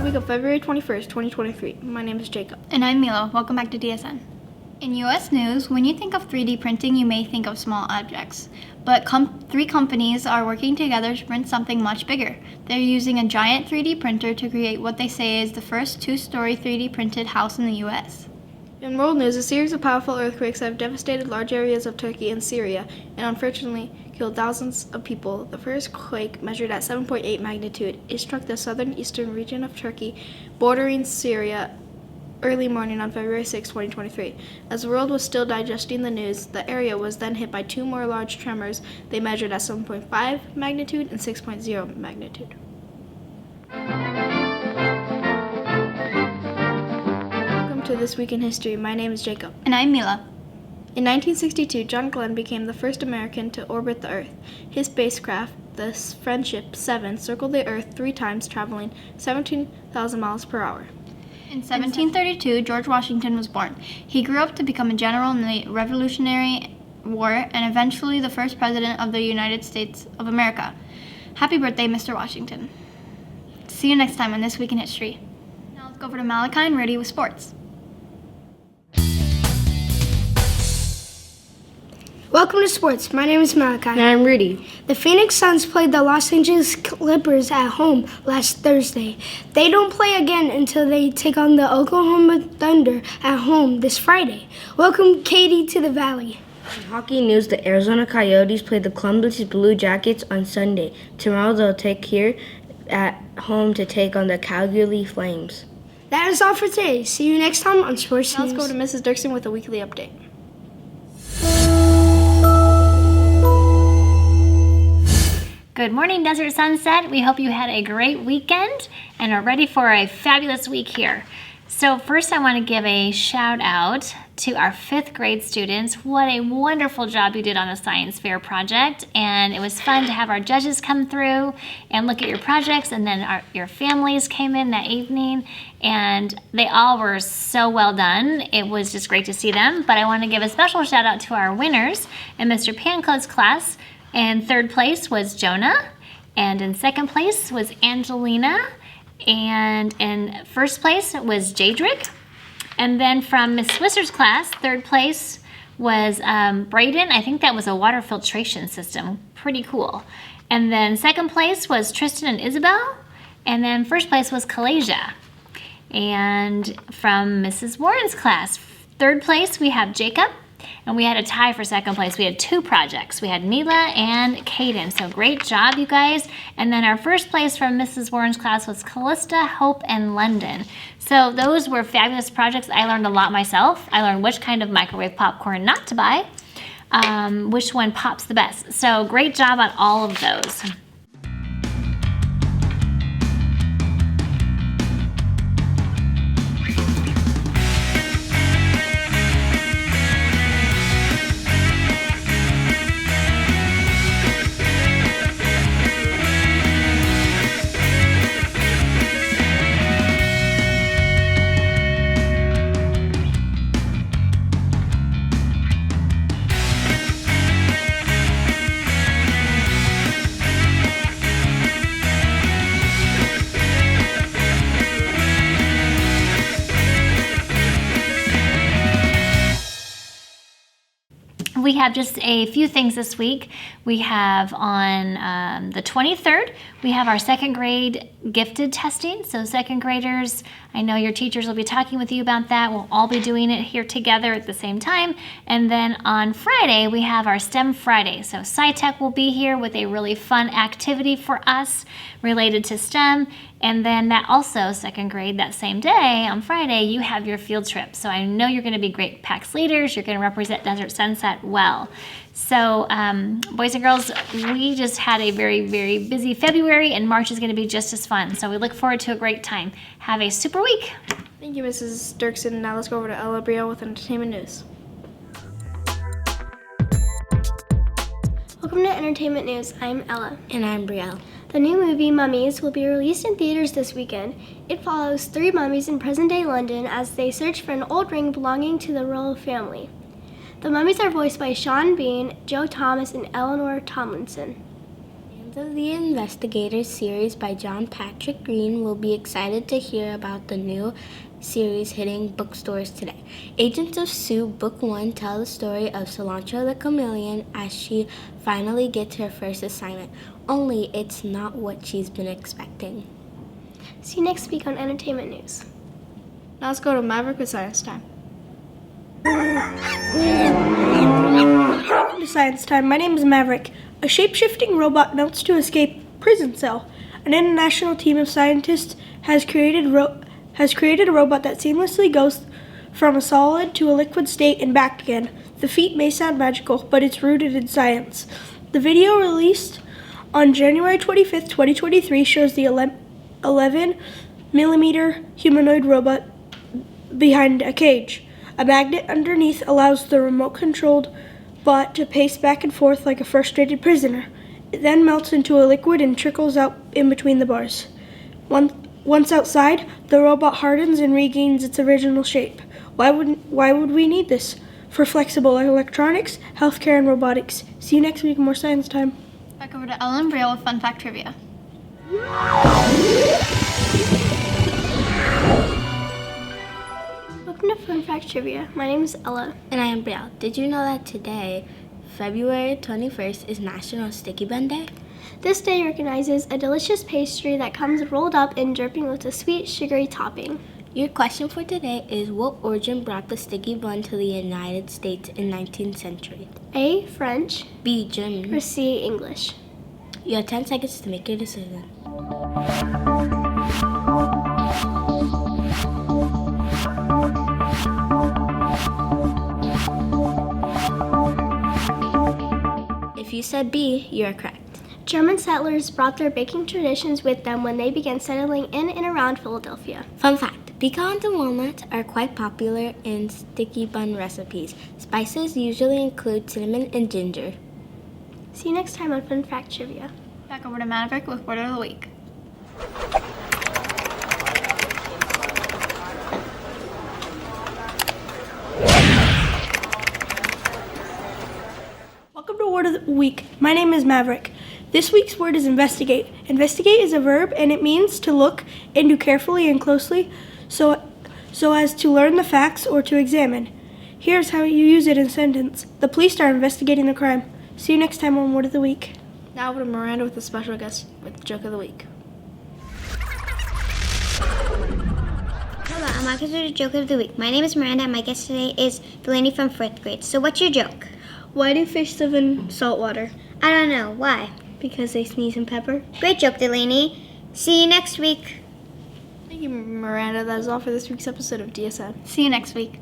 week of February 21st, 2023. My name is Jacob. And I'm Mila. Welcome back to DSN. In U.S. news, when you think of 3D printing, you may think of small objects. But three companies are working together to print something much bigger. They're using a giant 3D printer to create what they say is the first two-story 3D printed house in the U.S. In world news, a series of powerful earthquakes have devastated large areas of Turkey and Syria and unfortunately killed thousands of people. The first quake, measured at 7.8 magnitude, it struck the southern-eastern region of Turkey, bordering Syria, early morning on February 6, 2023. As the world was still digesting the news, the area was then hit by two more large tremors. They measured at 7.5 magnitude and 6.0 magnitude. Welcome to This Week in History. My name is Jacob. And I'm Mila. In 1962, John Glenn became the first American to orbit the Earth. His spacecraft, the Friendship 7, circled the Earth 3 times, traveling 17,000 miles per hour. In 1732, George Washington was born. He grew up to become a general in the Revolutionary War and eventually the first president of the United States of America. Happy birthday, Mr. Washington. See you next time on This Week in History. Now let's go over to Malachi and Rudy with sports. Welcome to sports. My name is Malachi. And I'm Rudy. The Phoenix Suns played the Los Angeles Clippers at home last Thursday. They don't play again until they take on the Oklahoma Thunder at home this Friday. Welcome, Katie, to the Valley. In hockey news, the Arizona Coyotes played the Columbus Blue Jackets on Sunday. Tomorrow they'll take here at home to take on the Calgary Flames. That is all for today. See you next time on Sports Now News. let's go to Mrs. Dirksen with a weekly update. Good morning, Desert Sunset. We hope you had a great weekend and are ready for a fabulous week here. So first I want to give a shout out to our 5th grade students. What a wonderful job you did on the science fair project, and it was fun to have our judges come through and look at your projects, and then your families came in that evening and they all were so well done. It was just great to see them, but I want to give a special shout out to our winners in Mr. Panco's class. In 3rd place was Jonah, and in 2nd place was Angelina, and in 1st place was Jadrick. And then from Miss Swisser's class, 3rd place was Brayden. I think that was a water filtration system. Pretty cool. And then 2nd place was Tristan and Isabel, and then 1st place was Kalasia. And from Mrs. Warren's class, 3rd place we have Jacob. And we had a tie for 2nd place. We had 2 projects. We had Mila and Caden. So great job, you guys. And then our 1st place from Mrs. Warren's class was Callista, Hope, and London. So those were fabulous projects. I learned a lot myself. I learned which kind of microwave popcorn not to buy, which one pops the best. So great job on all of those. We have just a few things this week. We have on the 23rd, we have our 2nd grade gifted testing. So 2nd graders, I know your teachers will be talking with you about that. We'll all be doing it here together at the same time. And then on Friday, we have our STEM Friday. So SciTech will be here with a really fun activity for us related to STEM. And then that also, 2nd grade, that same day, on Friday, you have your field trip. So I know you're going to be great PAX leaders. You're going to represent Desert Sunset well. So boys and girls, we just had a very, very busy February, and March is going to be just as fun. So we look forward to a great time. Have a super week. Thank you, Mrs. Dirksen. Now let's go over to Ella Brielle with entertainment news. Welcome to Entertainment News. I'm Ella. And I'm Brielle. The new movie Mummies will be released in theaters this weekend. It follows 3 mummies in present-day London as they search for an old ring belonging to the royal family. The mummies are voiced by Sean Bean, Joe Thomas, and Eleanor Tomlinson. Fans of the Investigators series by John Patrick Green will be excited to hear about the new series hitting bookstores today. Agents of Sue Book 1 tell the story of Cilantro the Chameleon as she finally gets her first assignment, only it's not what she's been expecting. See you next week on Entertainment News. Now let's go to Maverick with Science Time. Welcome to Science Time. My name is Maverick. A shape-shifting robot melts to escape prison cell. An international team of scientists has created a robot that seamlessly goes from a solid to a liquid state and back again. The feat may sound magical, but it's rooted in science. The video released on January 25th, 2023 shows the 11mm humanoid robot behind a cage. A magnet underneath allows the remote-controlled bot to pace back and forth like a frustrated prisoner. It then melts into a liquid and trickles out in between the bars. Once outside, the robot hardens and regains its original shape. Why would we need this? For flexible electronics, healthcare, and robotics. See you next week. More Science Time. Back over to Ellen Brielle with Fun Fact Trivia. Welcome to Fun Fact Trivia. My name is Ella. And I am Brielle. Did you know that today, February 21st, is National Sticky Bun Day? This day recognizes a delicious pastry that comes rolled up and dripping with a sweet, sugary topping. Your question for today is, what origin brought the sticky bun to the United States in 19th century? A. French, B. German. or C. English. You have 10 seconds to make your decision. If you said B, you are correct. German settlers brought their baking traditions with them when they began settling in and around Philadelphia. Fun fact, pecans and walnuts are quite popular in sticky bun recipes. Spices usually include cinnamon and ginger. See you next time on Fun Fact Trivia. Back over to Maverick with Word of the Week. Welcome to Word of the Week. My name is Maverick. This week's word is investigate. Investigate is a verb and it means to look into carefully and closely so as to learn the facts or to examine. Here's how you use it in a sentence. The police are investigating the crime. See you next time on Word of the Week. Now over to Miranda with a special guest with Joke of the Week. Hello, I'm welcome to the Joke of the Week. My name is Miranda and my guest today is Delaney from 4th grade. So what's your joke? Why do fish live in salt water? I don't know. Why? Because they sneeze in pepper. Great joke, Delaney. See you next week. Thank you, Miranda. That is all for this week's episode of DSN. See you next week.